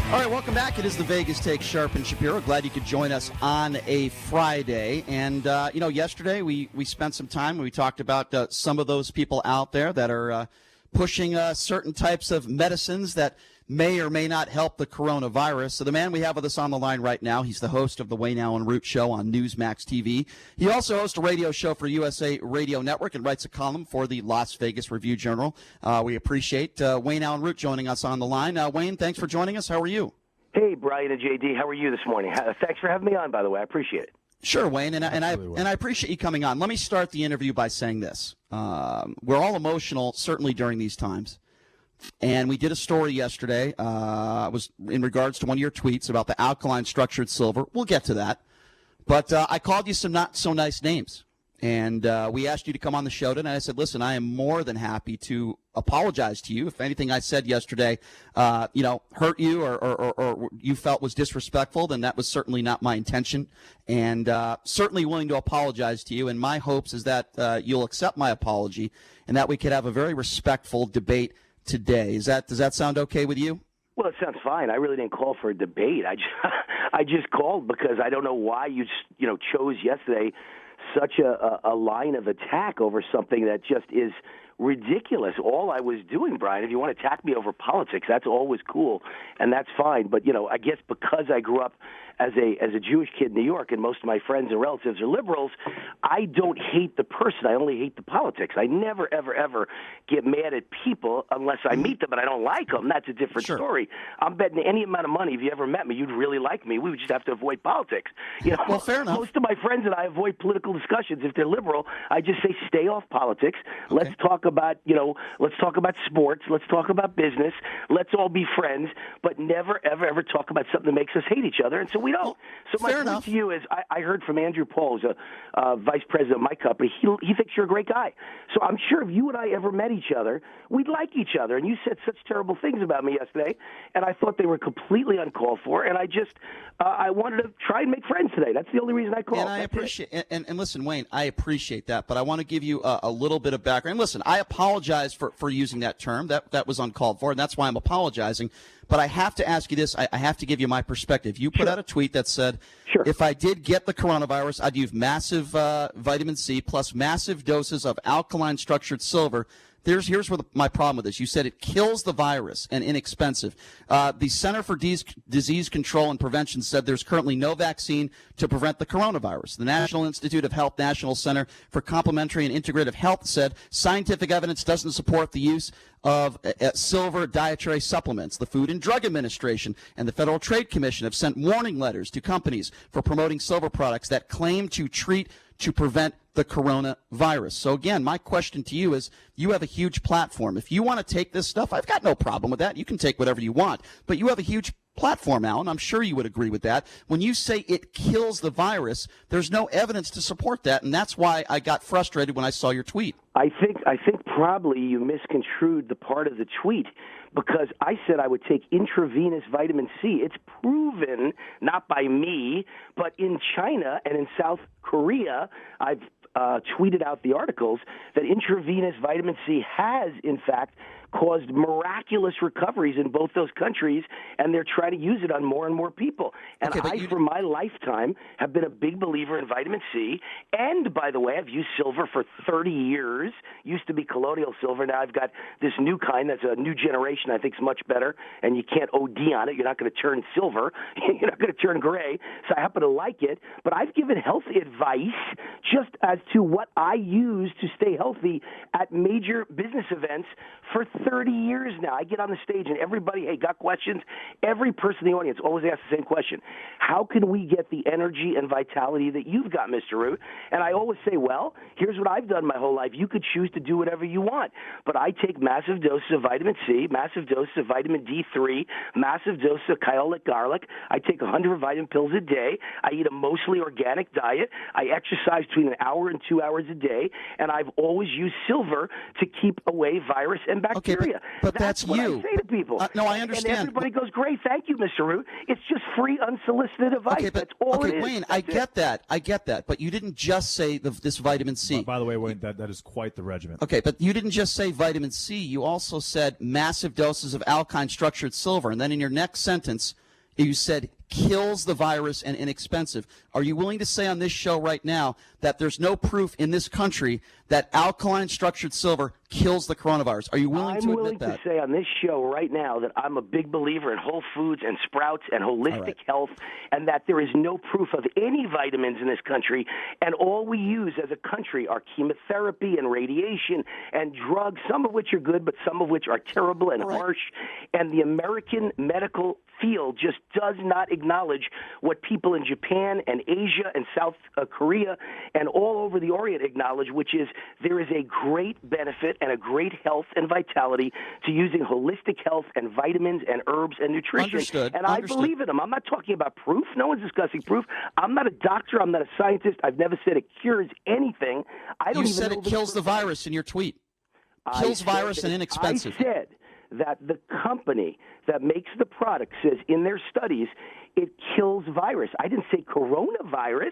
All right, welcome back. It is the Vegas Take, Sharp and Shapiro. Glad you could join us on a Friday. And, yesterday we spent some time. We talked about some of those people out there that are pushing certain types of medicines that may or may not help the coronavirus. So the man we have with us on the line right now, he's the host of the Wayne Allyn Root Show on Newsmax TV. He also hosts a radio show for USA Radio Network and writes a column for the Las Vegas Review-Journal. We appreciate Wayne Allyn Root joining us on the line. Wayne, thanks for joining us. How are you? Hey, Brian and JD, how are you this morning? Thanks for having me on, by the way. I appreciate it. Sure, Wayne, and I appreciate you coming on. Let me start the interview by saying this. We're all emotional, certainly during these times. And we did a story yesterday. It was in regards to one of your tweets about the alkaline structured silver. We'll get to that. But I called you some not so nice names. And we asked you to come on the show tonight. I said, listen, I am more than happy to apologize to you if anything I said yesterday, hurt you or you felt was disrespectful. Then that was certainly not my intention. And certainly willing to apologize to you. And my hopes is that you'll accept my apology and that we could have a very respectful debate today. Does that sound okay with you? Well, it sounds fine. I really didn't call for a debate. I just called because I don't know why you chose yesterday such a line of attack over something that just is ridiculous. All I was doing, Brian, if you want to attack me over politics, that's always cool, and that's fine. But, I guess because I grew up as a Jewish kid in New York and most of my friends and relatives are liberals, I don't hate the person. I only hate the politics. I never, ever, ever get mad at people unless I meet them and I don't like them. That's a different story. I'm betting any amount of money, if you ever met me, you'd really like me. We would just have to avoid politics. Well, fair enough. Most of my friends and I avoid political discussions. If they're liberal, I just say stay off politics. Okay. Let's talk about, sports. Let's talk about business. Let's all be friends, but never, ever, ever talk about something that makes us hate each other. And so we don't. Well, so my point to you is I heard from Andrew Paul, who's a vice president of my company. He thinks you're a great guy. So I'm sure if you and I ever met each other, we'd like each other. And you said such terrible things about me yesterday, and I thought they were completely uncalled for. And I wanted to try and make friends today. That's the only reason I called. And I appreciate and listen, Wayne, I appreciate that, but I want to give you a little bit of background. Listen, I apologize for using that term. That was uncalled for, and that's why I'm apologizing. But I have to ask you this. I have to give you my perspective. You put out a tweet that said, if I did get the coronavirus, I'd use massive vitamin C plus massive doses of alkaline structured silver. Here's where my problem with this. You said it kills the virus and inexpensive. The Center for Disease Control and Prevention said there's currently no vaccine to prevent the coronavirus. The National Institute of Health National Center for Complementary and Integrative Health said scientific evidence doesn't support the use of silver dietary supplements. The Food and Drug Administration and the Federal Trade Commission have sent warning letters to companies for promoting silver products that claim to prevent the coronavirus. So again, my question to you is, you have a huge platform. If you want to take this stuff, I've got no problem with that. You can take whatever you want. But you have a huge platform, Allyn. I'm sure you would agree with that. When you say it kills the virus, there's no evidence to support that, and that's why I got frustrated when I saw your tweet. I think probably you misconstrued the part of the tweet, because I said I would take intravenous vitamin C. It's proven, not by me, but in China and in South Korea, I've tweeted out the articles, that intravenous vitamin C has, in fact, caused miraculous recoveries in both those countries, and they're trying to use it on more and more people. And for my lifetime, have been a big believer in vitamin C. And, by the way, I've used silver for 30 years. Used to be colloidal silver. Now I've got this new kind that's a new generation I think is much better, and you can't OD on it. You're not going to turn silver. You're not going to turn gray. So I happen to like it. But I've given health advice just as to what I use to stay healthy at major business events for 30 years now. I get on the stage and everybody, hey, got questions? Every person in the audience always asks the same question. How can we get the energy and vitality that you've got, Mr. Root? And I always say, well, here's what I've done my whole life. You could choose to do whatever you want. But I take massive doses of vitamin C, massive doses of vitamin D3, massive doses of kyolic garlic. I take 100 vitamin pills a day. I eat a mostly organic diet. I exercise between an hour and 2 hours a day. And I've always used silver to keep away virus and bacteria. bacteria. but that's what you. I say to people. No, I understand. And everybody goes, great, thank you, Mr. Root. It's just free, unsolicited advice. Okay, that's all it is. Wayne, That's I get that. I get that. But you didn't just say this vitamin C. By the way, Wayne, that is quite the regimen. Okay, but you didn't just say vitamin C. You also said massive doses of alkyne structured silver. And then in your next sentence, you said kills the virus and inexpensive. Are you willing to say on this show right now that there's no proof in this country that alkaline structured silver kills the coronavirus? Are you willing to admit that? I'm willing to say on this show right now that I'm a big believer in whole foods and sprouts and holistic health, and that there is no proof of any vitamins in this country, and all we use as a country are chemotherapy and radiation and drugs, some of which are good, but some of which are terrible and harsh, and the American medical field just does not acknowledge what people in Japan and Asia and South Korea and all over the Orient acknowledge, which is there is a great benefit and a great health and vitality to using holistic health and vitamins and herbs and nutrition. Understood. And I believe in them. I'm not talking about proof. No one's discussing proof. I'm not a doctor. I'm not a scientist. I've never said it cures anything. I don't You even said know it kills the virus in your tweet. Kills virus and inexpensive. I said that the company that makes the product says in their studies it kills virus. I didn't say coronavirus.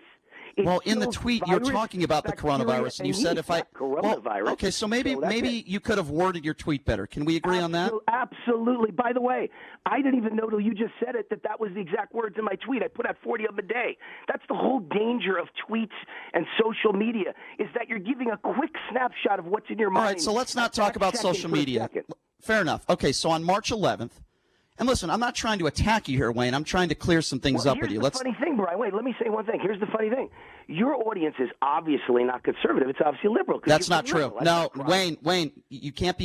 Well, in the tweet, you're talking about the coronavirus, and you said if I coronavirus. Okay, so maybe you could have worded your tweet better. Can we agree on that? Absolutely. By the way, I didn't even know till you just said it that was the exact words in my tweet. I put out 40 of them a day. That's the whole danger of tweets and social media is that you're giving a quick snapshot of what's in your mind. All right, so let's not talk about social media. Fair enough. Okay, so on March 11th, and listen, I'm not trying to attack you here, Wayne. I'm trying to clear some things up with you. Here's the funny thing, Brian. Wait, let me say one thing. Here's the funny thing. Your audience is obviously not conservative. It's obviously liberal. That's not true. No, Wayne, you can't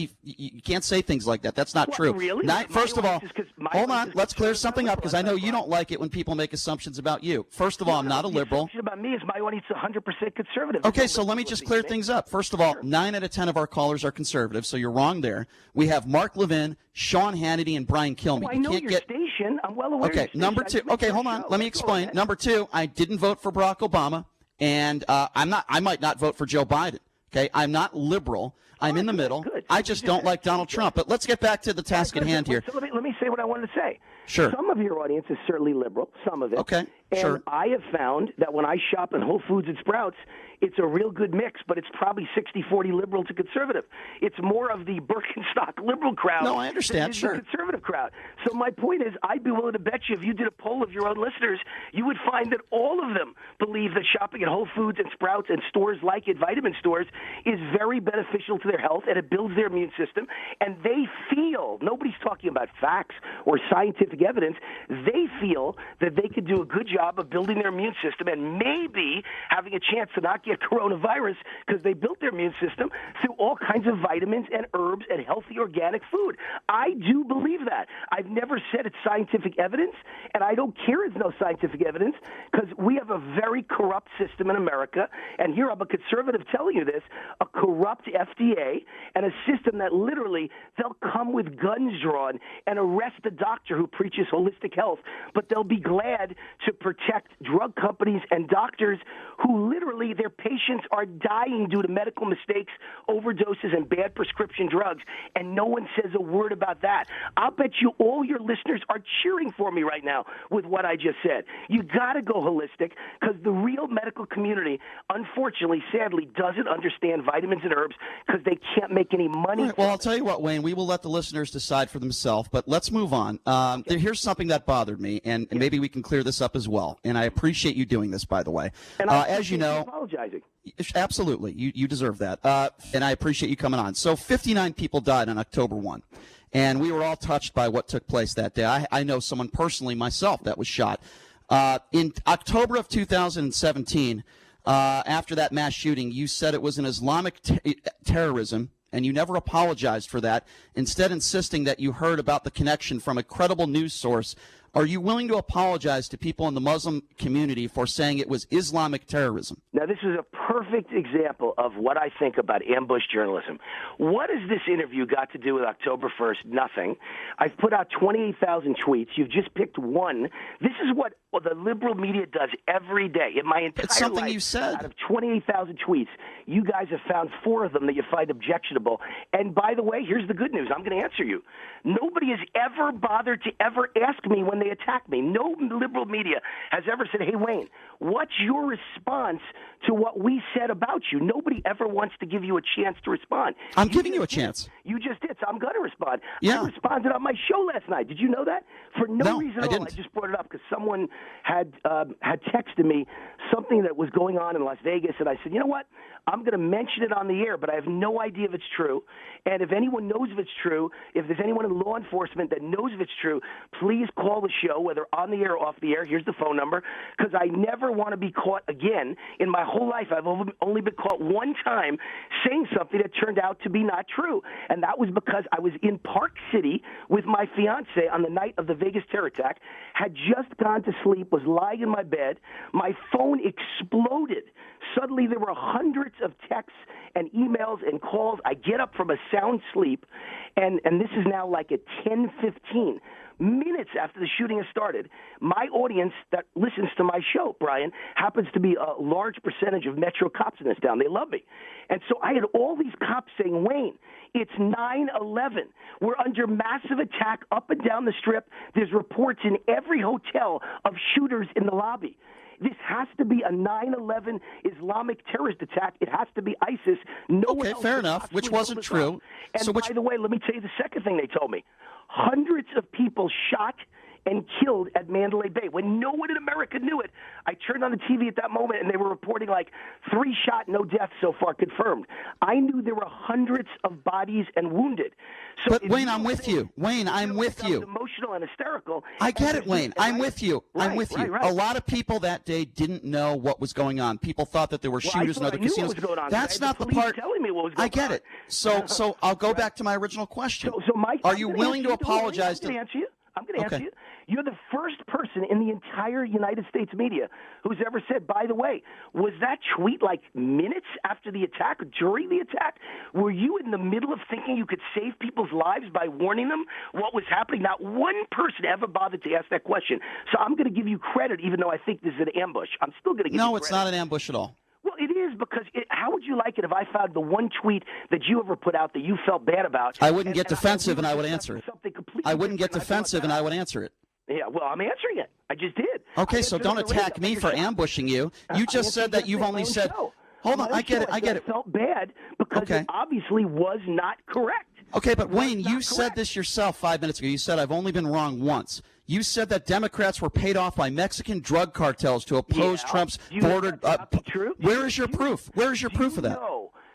say things like that. That's not true. Really? First of all, hold on. Let's clear something up because I know you don't like it when people make assumptions about you. First of all, I'm not a liberal. The assumption about me is my audience is 100% conservative. Okay, so let me just clear things up. First of all, 9 out of 10 of our callers are conservative, so you're wrong there. We have Mark Levin, Sean Hannity, and Brian Kilmeade. I know your station. I'm well aware of your station. Number two. Okay, hold on. Let me explain. Number two, I didn't vote for Barack Obama. And I might not vote for Joe Biden. Okay, I'm not liberal. I'm in the middle. Good. I just don't like Donald Trump. But let's get back to the task at hand here. So let me say what I wanted to say. Sure. Some of your audience is certainly liberal. Some of it. Okay. And sure. I have found that when I shop in Whole Foods and Sprouts, it's a real good mix, but it's probably 60-40 liberal to conservative. It's more of the Birkenstock liberal crowd. No, I understand. Than the conservative crowd. So my point is, I'd be willing to bet you if you did a poll of your own listeners, you would find that all of them believe that shopping at Whole Foods and Sprouts and stores like it, vitamin stores, is very beneficial to their health and it builds their immune system. And they feel, nobody's talking about facts or scientific evidence, they feel that they could do a good job of building their immune system and maybe having a chance to not get coronavirus because they built their immune system through all kinds of vitamins and herbs and healthy organic food. I do believe that. I've never said it's scientific evidence, and I don't care it's no scientific evidence because we have a very corrupt system in America, and here I'm a conservative telling you this, a corrupt FDA and a system that literally they'll come with guns drawn and arrest a doctor who preaches holistic health, but they'll be glad to protect drug companies and doctors who literally their patients are dying due to medical mistakes, overdoses, and bad prescription drugs, and no one says a word about that. I'll bet you all your listeners are cheering for me right now with what I just said. You got to go holistic because the real medical community, unfortunately, sadly, doesn't understand vitamins and herbs because they can't make any money. Right, well, I'll tell you what, Wayne, we will let the listeners decide for themselves, but let's move on. Here's something that bothered me, and maybe we can clear this up as well, and I appreciate you doing this, by the way. And as you know, apologizing. Absolutely. You deserve that. And I appreciate you coming on. So 59 people died on October 1. And we were all touched by what took place that day. I know someone personally, myself, that was shot. In October of 2017, after that mass shooting, you said it was an Islamic terrorism, and you never apologized for that, instead insisting that you heard about the connection from a credible news source Are you willing to apologize to people in the Muslim community for saying it was Islamic terrorism? Now, this is a perfect example of what I think about ambush journalism. What has this interview got to do with October 1st? Nothing. I've put out 28,000 tweets. You've just picked one. This is what the liberal media does every day. In my entire It's something life, you said. Out of 28,000 tweets, you guys have found 4 of them that you find objectionable. And by the way, here's the good news. I'm going to answer you. Nobody has ever bothered to ever ask me when they attack me. No liberal media has ever said, hey, Wayne, what's your response to what we said about you? Nobody ever wants to give you a chance to respond. I'm giving you a chance. You just did, so I'm going to respond. Yeah. I responded on my show last night. Did you know that? For no reason I at all. didn't. I just brought it up because someone had texted me something that was going on in Las Vegas, and I said, you know what? I'm going to mention it on the air, but I have no idea if it's true. And if anyone knows if it's true, if there's anyone in law enforcement that knows if it's true, please call the show, whether on the air or off the air. Here's the phone number, because I never want to be caught again. In my whole life, I've only been caught one time saying something that turned out to be not true. And that was because I was in Park City with my fiance on the night of the Vegas terror attack, had just gone to sleep, was lying in my bed. My phone exploded. Suddenly there were hundreds of texts and emails and calls. I get up from a sound sleep, and this is now like at 10:15. Minutes after the shooting has started, my audience that listens to my show, Brian, happens to be a large percentage of Metro cops in this town. They love me. And so I had all these cops saying, Wayne, it's 9/11. We're under massive attack up and down the Strip. There's reports in every hotel of shooters in the lobby. This has to be a 9/11 Islamic terrorist attack. It has to be ISIS. No one else fair could enough, possibly which wasn't pull this true. off. And So by the way, let me tell you the second thing they told me. Hundreds of people shot and killed at Mandalay Bay. When no one in America knew it, I turned on the TV at that moment, and they were reporting like 3 shot, no deaths so far confirmed. I knew there were hundreds of bodies and wounded. So But, Wayne, I'm with you. Wayne, I'm with you. Emotional and hysterical. I get it, Wayne. I'm with you. I'm with you. Right. A lot of people that day didn't know what was going on. People thought that there were shooters in other casinos. That's not the part. Telling me what was going I get it. So I'll go back to my original question. So Mike, are you willing to apologize I'm going to answer you. I'm going to Okay. answer you. You're the first person in the entire United States media who's ever said, by the way, was that tweet like minutes after the attack, during the attack? Were you in the middle of thinking you could save people's lives by warning them what was happening? Not one person ever bothered to ask that question. So I'm going to give you credit, even though I think this is an ambush. I'm still going to give you credit. No, it's not an ambush at all. Well, it is, because how would you like it if I found the one tweet that you ever put out that you felt bad about? I wouldn't get defensive, and I would answer it. I wouldn't get defensive, and I would answer it. Yeah, well, I'm answering it. I just did. Okay, so don't attack me for ambushing you. You just said that you've only said. Hold on, I get it. I get it. I felt bad because it obviously was not correct. Okay, but Wayne, you said this yourself 5 minutes ago. You said I've only been wrong once. You said that Democrats were paid off by Mexican drug cartels to oppose Trump's border. True? Where is your proof? Where is your proof of that?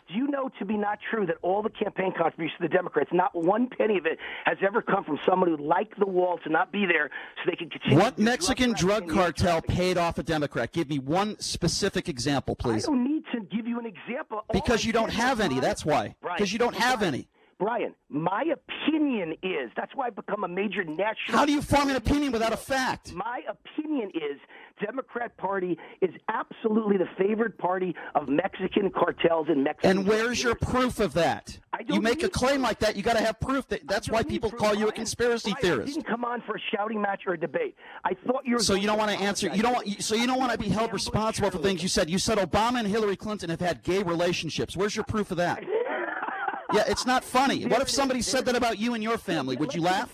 Do you know to be not true that all the campaign contributions to the Democrats, not one penny of it has ever come from someone who liked the wall to not be there so they could continue? What Mexican drug cartel paid off a Democrat? Give me one specific example, please. I don't need to give you an example. Because you don't have any. That's why. Because you don't have any. Brian, my opinion is, that's why I've become a major national... How do you form an opinion without a fact? My opinion is Democrat Party is absolutely the favored party of Mexican cartels and Mexican... And where's your proof of that? You make a claim like that, you got to have proof. That's why people call you a conspiracy theorist. I didn't come on for a shouting match or a debate. I thought you were... So you don't want to answer. You don't want to be held responsible for things you said. You said Obama and Hillary Clinton have had gay relationships. Where's your proof of that? Yeah, it's not funny. What if somebody said that about you and your family? Would you laugh?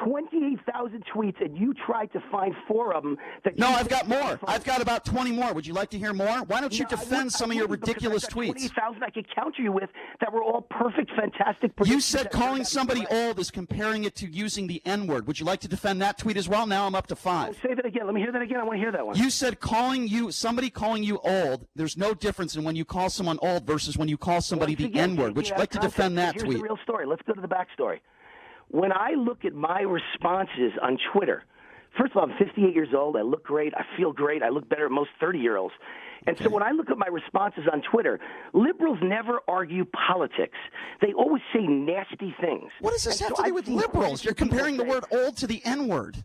28,000 tweets, and you tried to find 4 of them. No, I've got more. I've got about 20 more. Would you like to hear more? Why don't you defend some of your ridiculous tweets? 20,000 I could counter you with that were all perfect, fantastic. You said calling somebody old is comparing it to using the N-word. Would you like to defend that tweet as well? Now I'm up to 5. Say that again. Let me hear that again. I want to hear that one. You said somebody calling you old, there's no difference in when you call someone old versus when you call somebody the N-word. Would you like to defend that tweet? Here's the real story. Let's go to the backstory. When I look at my responses on Twitter, first of all, I'm 58 years old. I look great. I feel great. I look better than most 30-year-olds. And so when I look at my responses on Twitter, liberals never argue politics. They always say nasty things. What does this have to do with liberals? You're comparing the word old to the N-word.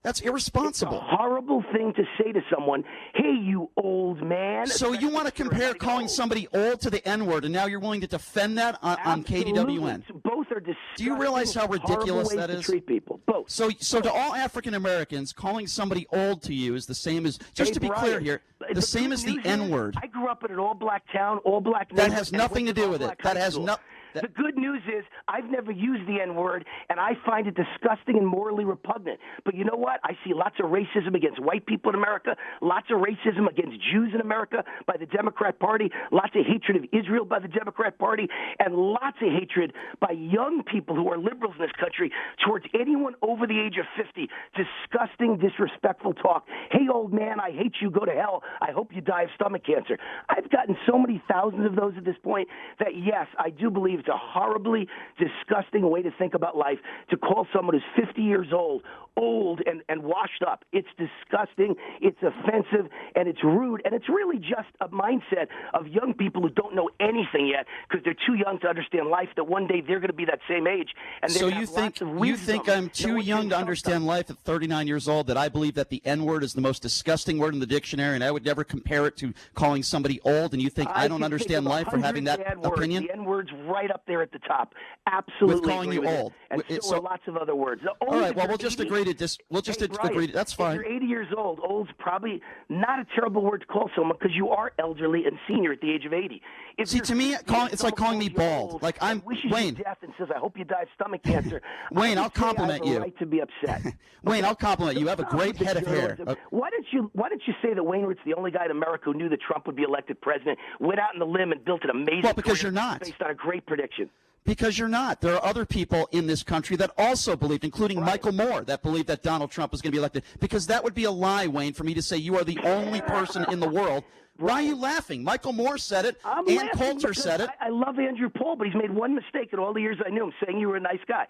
That's It's a irresponsible. horrible thing to say to someone, hey, you old man. So you want to compare calling somebody old to the N-word, and now you're willing to defend that on KDWN? Both are disgusting. Do you realize how ridiculous horrible ways that to is? treat people. Both. So to all African Americans, calling somebody old to you is the same as, just Hey, to be Brian, clear here, the same as the news is, N-word. I grew up in an all-black town, all-black That neighborhood, has and I nothing went to do an with it. all-black That high has school. no. The good news is I've never used the N-word, and I find it disgusting and morally repugnant. But you know what? I see lots of racism against white people in America, lots of racism against Jews in America by the Democrat Party, lots of hatred of Israel by the Democrat Party, and lots of hatred by young people who are liberals in this country towards anyone over the age of 50. Disgusting, disrespectful talk. Hey, old man, I hate you. Go to hell. I hope you die of stomach cancer. I've gotten so many thousands of those at this point that, yes, I do believe it's a horribly disgusting way to think about life to call someone who's 50 years old and washed up. It's disgusting, it's offensive, and it's rude, and it's really just a mindset of young people who don't know anything yet because they're too young to understand life, that one day they're going to be that same age. And So you think I'm too young to understand life at 39 years old, that I believe that the N-word is the most disgusting word in the dictionary, and I would never compare it to calling somebody old, and you think I don't understand life for having that opinion? The N-word's right up there at the top. Absolutely. With calling you old. And so are lots of other words. All right, well, we'll just agree to this. We'll just agree. That's fine. If you're 80 years old, old's probably not a terrible word to call someone because you are elderly and senior at the age of 80. See, to me, it's like calling me bald. Like I'm Wayne. Death and says, "I hope you die of stomach cancer." Wayne, I'll compliment you. I have a right to be upset. Wayne, I'll compliment you. You have a great head of hair. Why don't you say that Wayne Root's the only guy in America who knew that Trump would be elected president, went out on the limb and built an amazing Well, because career you're not. based on a great prediction? Because you're not. There are other people in this country that also believed, including Michael Moore, that believed that Donald Trump was going to be elected. Because that would be a lie, Wayne, for me to say you are the only person in the world. Why are you laughing? Michael Moore said it. Ann Coulter said it. I love Andrew Paul, but he's made one mistake in all the years I knew him, saying you were a nice guy.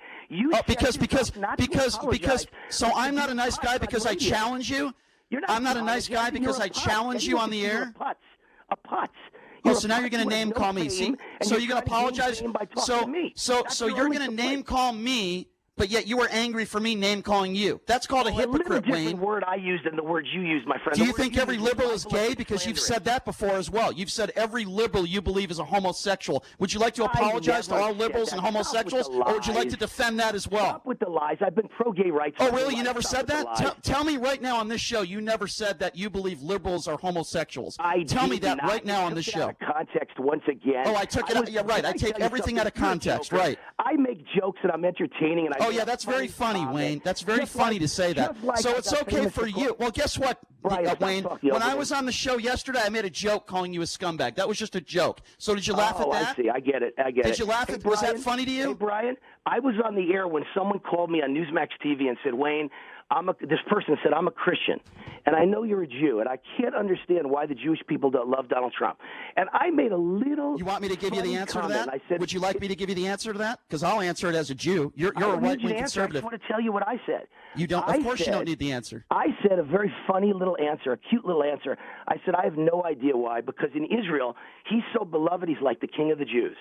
So I'm not a nice guy because I challenge you? I'm not a nice guy because I challenge you on the air? A putz. Oh, so now you're going to name call me. See? So you're going to apologize? So you're going to name call me, but yet you were angry for me name calling you. That's called a hypocrite, Wayne. Different word I used than the words you used, my friend. Do you think every liberal is gay? Because you've said that before as well. You've said every liberal you believe is a homosexual. Would you like to apologize to all liberals and homosexuals, or would you like to defend that as well? Stop with the lies. I've been pro-gay rights. Oh, really? You never said that? Tell me right now on this show you never said that you believe liberals are homosexuals. Tell me that right now on this show. Out of context once again. Oh, I took it out. Yeah, right. I take everything out of context. Right. I make jokes and I'm entertaining. And yeah, that's very funny, Wayne. That's very funny to say that. So it's okay for you. Well, guess what, Wayne? When I was on the show yesterday, I made a joke calling you a scumbag. That was just a joke. So did you laugh at that? I see. I get it. Did you laugh at that? Was that funny to you? Hey, Brian, I was on the air when someone called me on Newsmax TV and said, Wayne, this person said, I'm a Christian, and I know you're a Jew, and I can't understand why the Jewish people don't love Donald Trump. And I made a little. You want me to give you the answer to that? I said, would you like me to give you the answer to that? Because I'll answer it as a Jew. You're a right-wing conservative. I just want to tell you what I said. You don't. Of course, you don't need the answer. I said a very funny little answer, a cute little answer. I said, I have no idea why, because in Israel, he's so beloved, he's like the king of the Jews.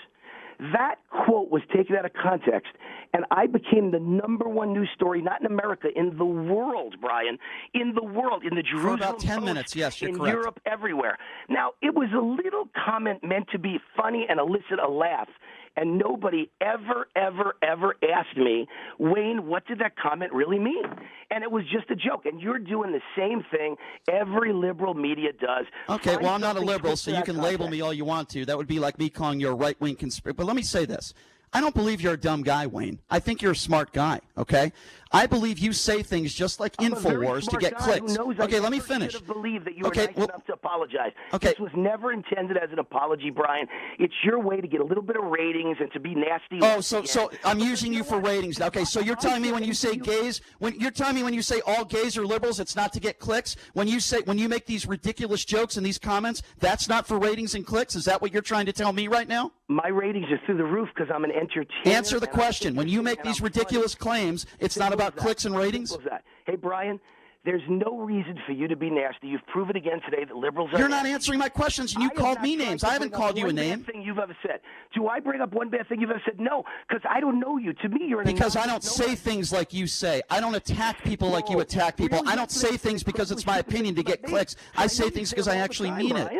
That quote was taken out of context, and I became the number one news story, not in America, in the world, Brian, in the world, in the Jerusalem For about 10 Post, minutes, yes, you're in correct. Europe, everywhere. Now, it was a little comment meant to be funny and elicit a laugh, and nobody ever asked me, Wayne, what did that comment really mean? And it was just a joke. And you're doing the same thing every liberal media does. Okay, well, I'm not a liberal, so you can label me all you want to. That would be like me calling you a right-wing conspiracy. But let me say this. I don't believe you're a dumb guy, Wayne. I think you're a smart guy, okay? I believe you say things just like InfoWars to get clicks. Okay, let me finish. I believe that you were nice enough to apologize. Okay. This was never intended as an apology, Brian. It's your way to get a little bit of ratings and to be nasty. Oh, so I'm using you for ratings. Okay, so you're telling me when you say gays, when you say all gays are liberals, it's not to get clicks? When you make these ridiculous jokes and these comments, that's not for ratings and clicks? Is that what you're trying to tell me right now? My ratings are through the roof because I'm an entertainer. Answer the question. When you make these ridiculous claims, it's not about clicks and ratings? Hey, Brian, There's no reason for you to be nasty. You've proven again today that liberals are. You're not answering my questions, and you called me names. I haven't called you a name. One bad thing you've ever said. Do I bring up one bad thing you've ever said? No, because I don't know you. To me, you're an because I don't say things like you say. I don't attack people like you attack people. I don't say things because it's my opinion to get clicks. I say things because I actually mean it.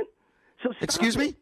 Excuse me?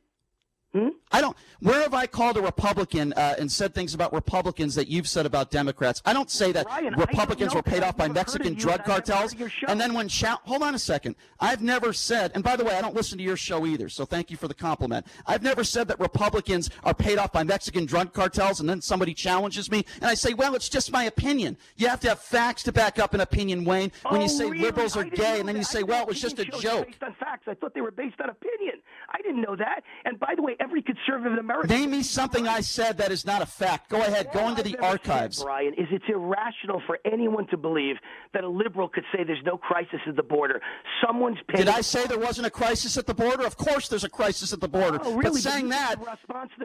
I don't. Where have I called a Republican and said things about Republicans that you've said about Democrats? I don't say that Republicans were paid off by Mexican drug cartels. And then when hold on a second. I've never said, and by the way, I don't listen to your show either, so thank you for the compliment. I've never said that Republicans are paid off by Mexican drug cartels, and then somebody challenges me, and I say, well, it's just my opinion. You have to have facts to back up an opinion, Wayne. When you say liberals are gay, and then you say, well, it was just a joke. Based on facts. I thought they were based on opinion. I didn't know that. And by the way, every conservative in America. Name me something I said that is not a fact. Go ahead. Go into the archives. Said, Brian, is it's irrational for anyone to believe that a liberal could say there's no crisis at the border. Someone's paying. Did I say there wasn't a crisis at the border? Of course there's a crisis at the border. Oh, really? But saying that,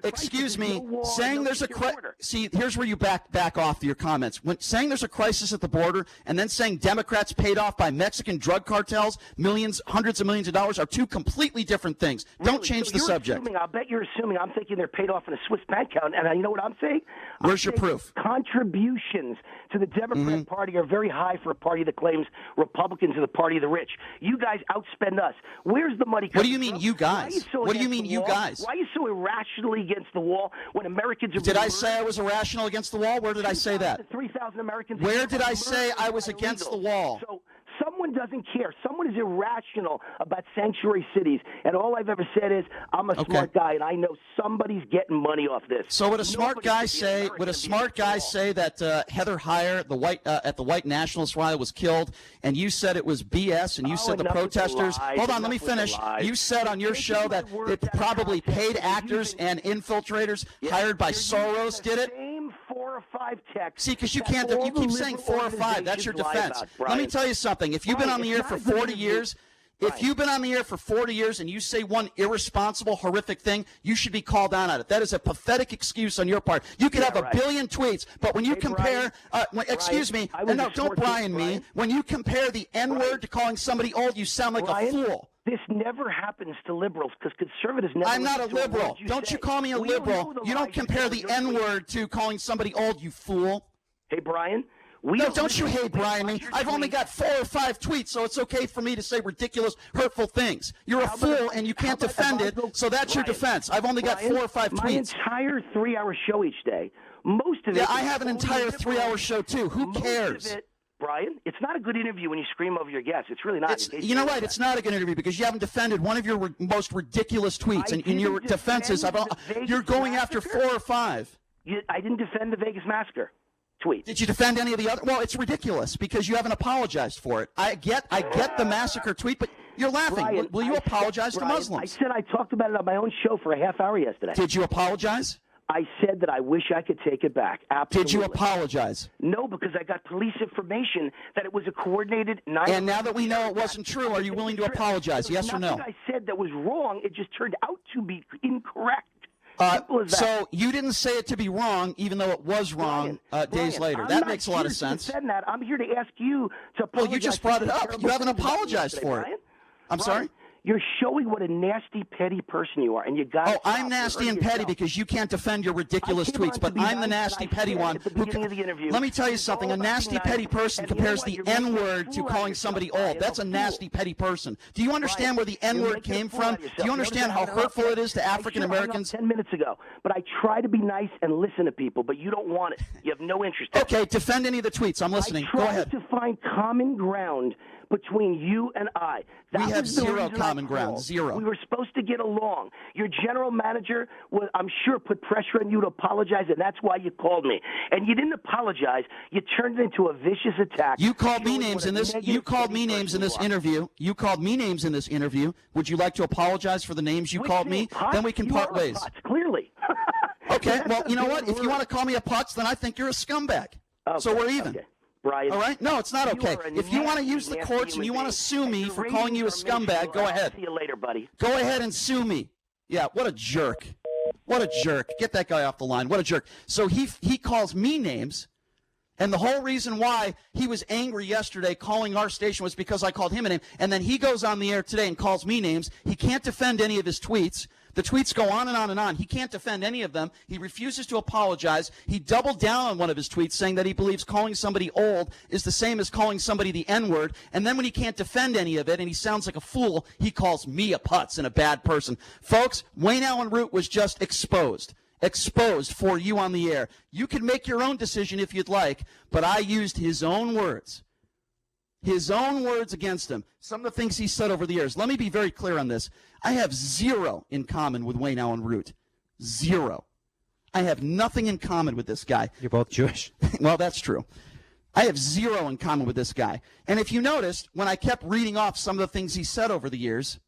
excuse me, saying there's a crisis. See, here's where you back off your comments. When saying there's a crisis at the border and then saying Democrats paid off by Mexican drug cartels, millions, hundreds of millions of dollars are two completely different things. Really? Don't change the subject. I'll bet you're assuming I'm thinking they're paid off in a Swiss bank account. And you know what I'm saying? Where's your proof? Contributions to the Democrat Party are very high for a party that claims Republicans are the party of the rich. You guys outspend us. Where's the money coming from? What do you mean, you guys? What do you mean, you guys? Why are you so irrationally against the wall when Americans are Did I say I was irrational against the wall? Where did I say that? 3,000 Americans. Where did I say I was against the wall? So someone doesn't care. Someone is irrational about sanctuary cities. And all I've ever said is, I'm a smart guy, and I know somebody's getting money off this. So would a smart guy say? Would a smart guy say that Heather Heyer, the white at the white nationalist rally, was killed, and you said it was BS, and you said the protesters? Hold on, let me finish. You said on your show that it probably paid actors and infiltrators hired by Soros did it. 4 or 5 texts. See, because you can't. You keep saying 4 or 5. That's your defense. Let me tell you something. If you've been on the air for 40 years. If you've been on the air for 40 years and you say one irresponsible, horrific thing, you should be called out on it. That is a pathetic excuse on your part. You could have a billion tweets, but when you compare, excuse me, no, don't Brian me. When you compare the N-word to calling somebody old, you sound like a fool. This never happens to liberals because conservatives never. I'm not a liberal. Don't you call me a liberal. You don't compare the N-word to calling somebody old, you fool. Hey, Brian. No, don't you hate Brian me. I've only got 4 or 5 tweets, so it's okay for me to say ridiculous, hurtful things. You're a fool, and you can't defend it, so that's your defense. I've only got 4 or 5 tweets. My entire 3-hour show each day, most of it. Yeah, I have an entire 3-hour show, too. Who cares? Brian, it's not a good interview when you scream over your guests. It's really not. You know what? It's not a good interview because you haven't defended one of your most ridiculous tweets, and in your defenses, you're going after 4 or 5. I didn't defend the Vegas massacre. Tweet. Did you defend any of the other? Well, it's ridiculous because you haven't apologized for it. I get the massacre tweet, but you're laughing. Brian, will you apologize to Muslims? I said I talked about it on my own show for a half hour yesterday. Did you apologize? I said that I wish I could take it back. Absolutely. Did you apologize? No, because I got police information that it was a coordinated. And now that we know it wasn't true, are you willing to apologize? Yes or no? Nothing I said that was wrong. It just turned out to be incorrect. So you didn't say it to be wrong, even though it was wrong days later. That makes a lot of sense. I'm here to ask you to apologize. Well, you just brought it up. You haven't apologized for it. I'm sorry? You're showing what a nasty, petty person you are, and you got. Oh, I'm nasty and petty because you can't defend your ridiculous tweets, but I'm the nasty, petty one. Let me tell you something. A nasty, petty person compares the N-word to calling somebody old. That's a nasty, petty person. Do you understand where the N-word came from? Do you understand how hurtful it is to African Americans? 10 minutes ago, but I try to be nice and listen to people, but you don't want it. You have no interest. Okay, defend any of the tweets. I'm listening. Go ahead. I tried to find common ground between you and I. We have zero common ground. Zero. We were supposed to get along. Your general manager, I'm sure, put pressure on you to apologize, and that's why you called me. And you didn't apologize. You turned it into a vicious attack. You called me names in this. You called me names in this interview. You called me names in this interview. Would you like to apologize for the names you called me? Then we can part ways. Clearly. Okay. Well, you know what? If you want to call me a Putz, then I think you're a scumbag. Okay, so we're even. Okay. Brian, all right? No, it's not okay. If you want to use the courts and you want to sue me for calling you a scumbag, go ahead. See you later, buddy. Go ahead and sue me. Yeah, what a jerk. What a jerk. Get that guy off the line. What a jerk. So he calls me names, And the whole reason why he was angry yesterday calling our station was because I called him a name. And then he goes on the air today and calls me names. He can't defend any of his tweets. The tweets go on and on and on. He can't defend any of them. He refuses to apologize. He doubled down on one of his tweets saying that he believes calling somebody old is the same as calling somebody the N-word. And then when he can't defend any of it and he sounds like a fool, he calls me a putz and a bad person. Folks, Wayne Allyn Root was just exposed for you on the air. You can make your own decision if you'd like, but I used his own words. His own words against him. Some of the things he said over the years. Let me be very clear on this. I have zero in common with Wayne Allyn Root. Zero. I have nothing in common with this guy. You're both Jewish. Well, that's true. I have zero in common with this guy. And if you noticed, when I kept reading off some of the things he said over the years,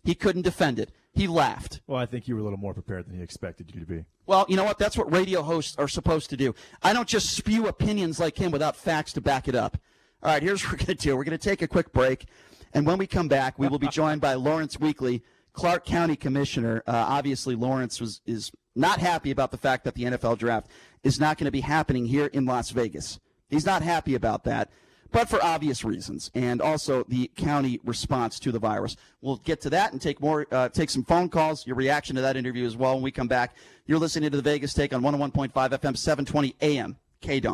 he couldn't defend it. He laughed. Well, I think you were a little more prepared than he expected you to be. Well, you know what? That's what radio hosts are supposed to do. I don't just spew opinions like him without facts to back it up. All right, here's what we're going to do. We're going to take a quick break, and when we come back, we will be joined by Lawrence Weekly, Clark County Commissioner. Obviously, Lawrence is not happy about the fact that the NFL draft is not going to be happening here in Las Vegas. He's not happy about that, but for obvious reasons, and also the county response to the virus. We'll get to that and take some phone calls, your reaction to that interview as well when we come back. You're listening to the Vegas Take on 101.5 FM, 720 AM, KDON.